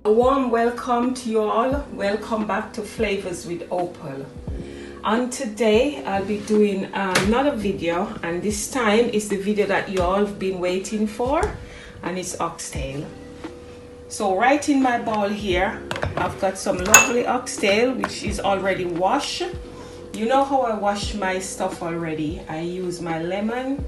A warm welcome to you all. Welcome back to Flavors with Opal. And today I'll be doing another video, and this time is the video that you all have been waiting for, and it's oxtail. So right in my bowl here I've got some lovely oxtail which is already washed. You know how I wash my stuff already. I use my lemon,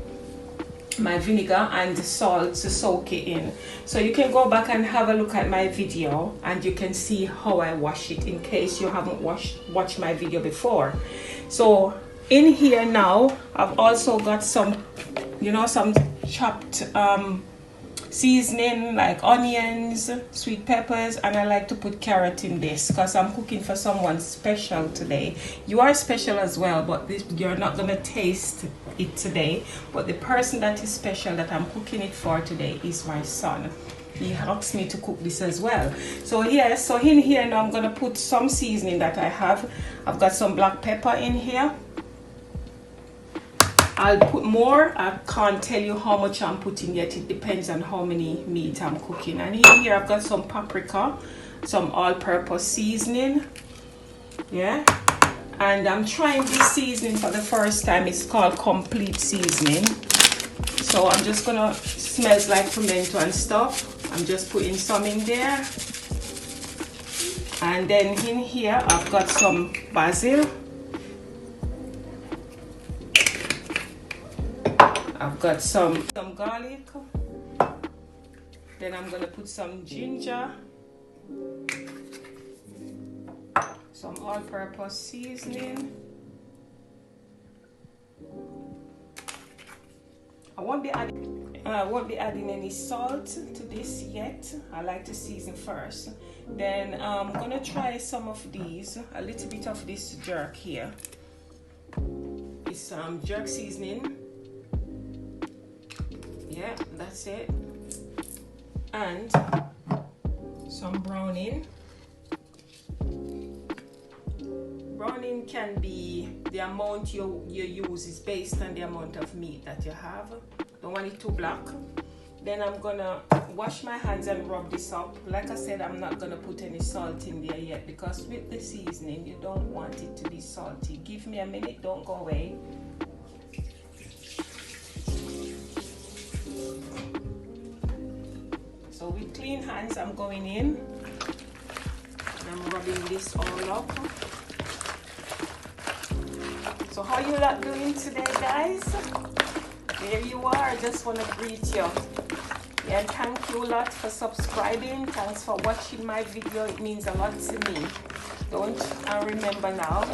my vinegar and the salt to soak it in. So you can go back and have a look at my video and you can see how I wash it in case you haven't watched my video before. So in here now I've also got some, some chopped seasoning like onions, sweet peppers, and I like to put carrot in this because I'm cooking for someone special today. You are special as well, but you're not gonna taste it today, but the person that is special that I'm cooking it for today is my son. He asked me to cook this as well. So yes, so in here now I'm gonna put some seasoning that I have. I've got some black pepper in here. I'll put more. I can't tell you how much I'm putting yet. It depends on how many meat I'm cooking. And in here I've got some paprika, some all-purpose seasoning. Yeah. And I'm trying this seasoning for the first time. It's called complete seasoning. So I'm just gonna, smells like pimento and stuff. I'm just putting some in there. And then in here I've got some basil. I've got some garlic. Then I'm gonna put some ginger, some all-purpose seasoning. I won't be adding any salt to this yet. I like to season first. Then I'm gonna try some of these, a little bit of this jerk here. It's jerk seasoning. Yeah, that's it. And some browning. Browning can be the amount you use is based on the amount of meat that you have. Don't want it too black. Then I'm gonna wash my hands and rub this up. Like I said, I'm not gonna put any salt in there yet because with the seasoning you don't want it to be salty. Give me a minute, don't go away. So with clean hands I'm going in and I'm rubbing this all up. So how you lot doing today, guys? There you are. I just want to greet you. Yeah, thank you a lot for subscribing. Thanks for watching my video. It means a lot to me. Don't remember now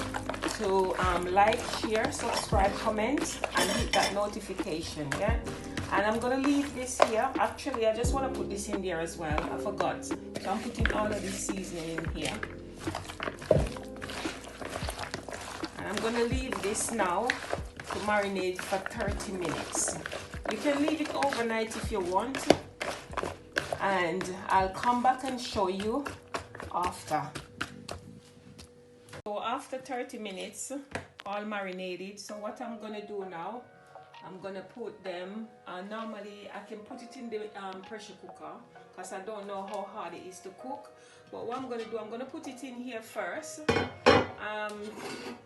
to like, share, subscribe, comment, and hit that notification. Yeah. And I'm gonna leave this here. Actually, I just want to put this in there as well. I forgot. So I'm putting all of this seasoning in here. I'm gonna leave this now to marinate for 30 minutes. You can leave it overnight if you want, and I'll come back and show you after. So after 30 minutes, all marinated. So what I'm gonna do now, I'm gonna put them, normally I can put it in the pressure cooker because I don't know how hard it is to cook. But what I'm gonna do, I'm gonna put it in here first.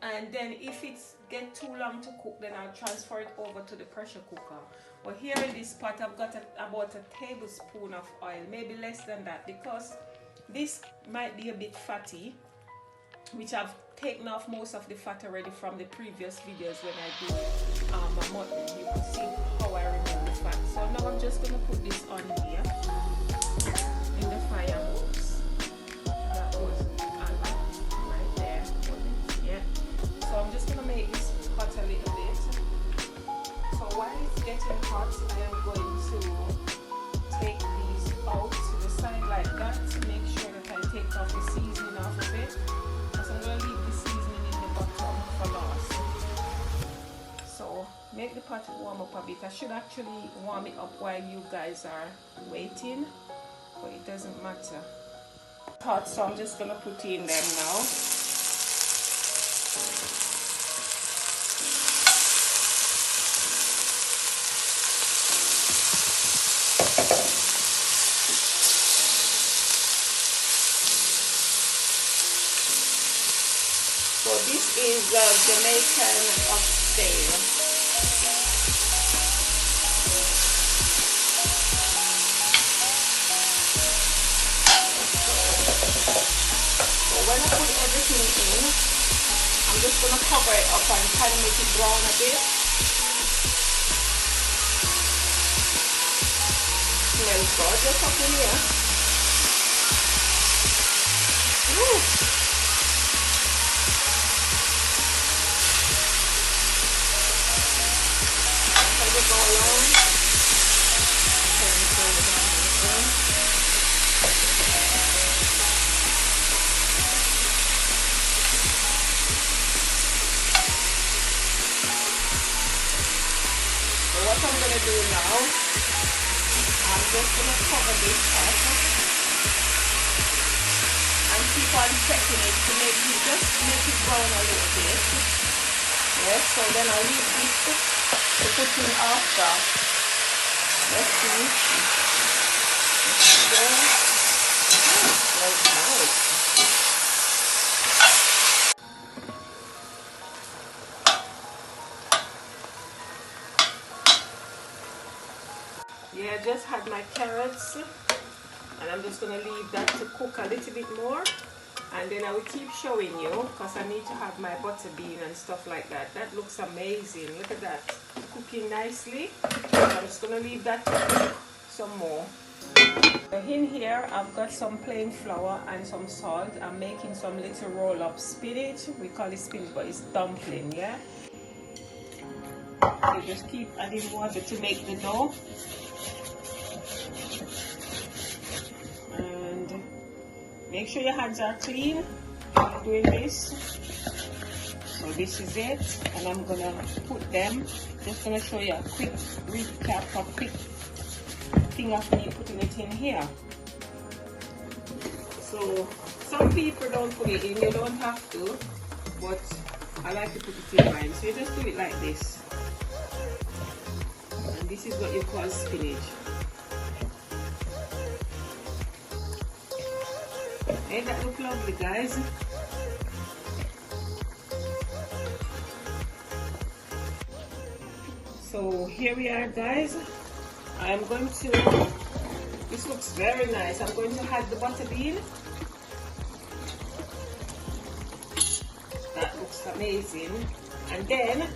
And then if it's get too long to cook, then I'll transfer it over to the pressure cooker. But here in this pot I've got about a tablespoon of oil, maybe less than that, because this might be a bit fatty, which I've taken off most of the fat already from the previous videos when I do my mutton. You can see how I remove the fat. So now I'm just going to put this on here in the fire hose. That was right there. Yeah. So I'm just going to make this hot a little bit. So while it's getting hot, I am going to take these out to the side like that to make sure that I take off the seasoning off of it. Because I'm going to leave the seasoning in the bottom for last. So make the pot warm up a bit. I should actually warm it up while you guys are waiting, but it doesn't matter. Hot, so I'm just going to put in them now. So this is Jamaican Oxtail. So when I put everything in, I'm just going to cover it up and kind of make it brown a bit. Smells gorgeous up in here. Woo. As I go along, so what I'm going to do now, I'm just going to cover this up and keep on checking it to make it brown a little bit. Yes, so then I'll leave this to put in after. Let's see. Smells nice. Yeah, I just had my carrots and I'm just going to leave that to cook a little bit more, and then I will keep showing you because I need to have my butter bean and stuff like that. That looks amazing. Look at that, cooking nicely. I'm just going to leave that to cook some more. In here I've got some plain flour and some salt. I'm making some little roll-up spinach. We call it spinach, but it's dumpling, yeah? So just keep adding water to make the dough. And make sure your hands are clean when you're doing this. So this is it, and I'm gonna put them. Just gonna show you a quick recap, a quick thing of me putting it in here. So some people don't put it in, you don't have to, but I like to put it in mine. So you just do it like this, and this is what you call spinach. Ain't that look lovely, guys? So here we are, guys. I'm going to, this looks very nice. I'm going to add the butter bean. That looks amazing. And then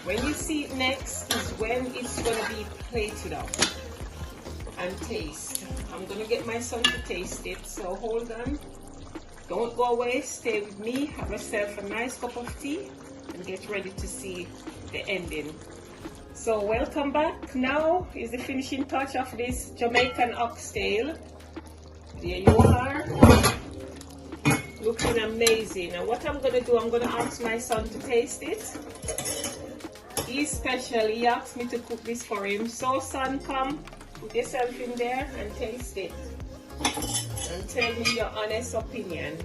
when you see it next is when it's going to be plated up and taste. I'm going to get my son to taste it, so hold on. Don't go away, stay with me, have yourself a nice cup of tea and get ready to see the ending. So welcome back. Now is the finishing touch of this Jamaican Oxtail. There you are. Looking amazing. And what I'm going to do, I'm going to ask my son to taste it. He's special. He asked me to cook this for him. So son, come. Put yourself in there and taste it and tell me your honest opinion.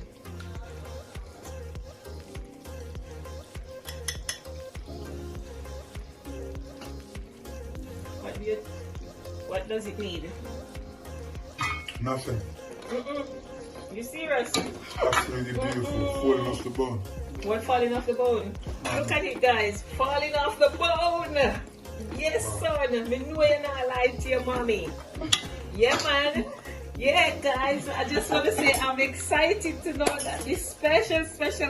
What does it need? Nothing. You serious? Absolutely beautiful. Falling off the bone. What, falling off the bone? Look at it, guys. Falling off the bone. Yes, son. I know you're not lying to your mommy. Yeah, man. Yeah, guys. I just want to say I'm excited to know that this special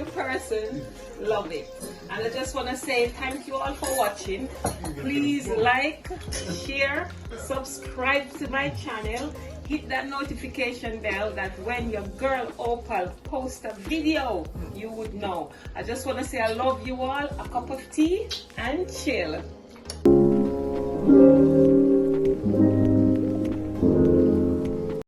person love it. And I just want to say thank you all for watching. Please like, share, subscribe to my channel. Hit that notification bell that when your girl Opal posts a video, you would know. I just want to say I love you all. A cup of tea and chill.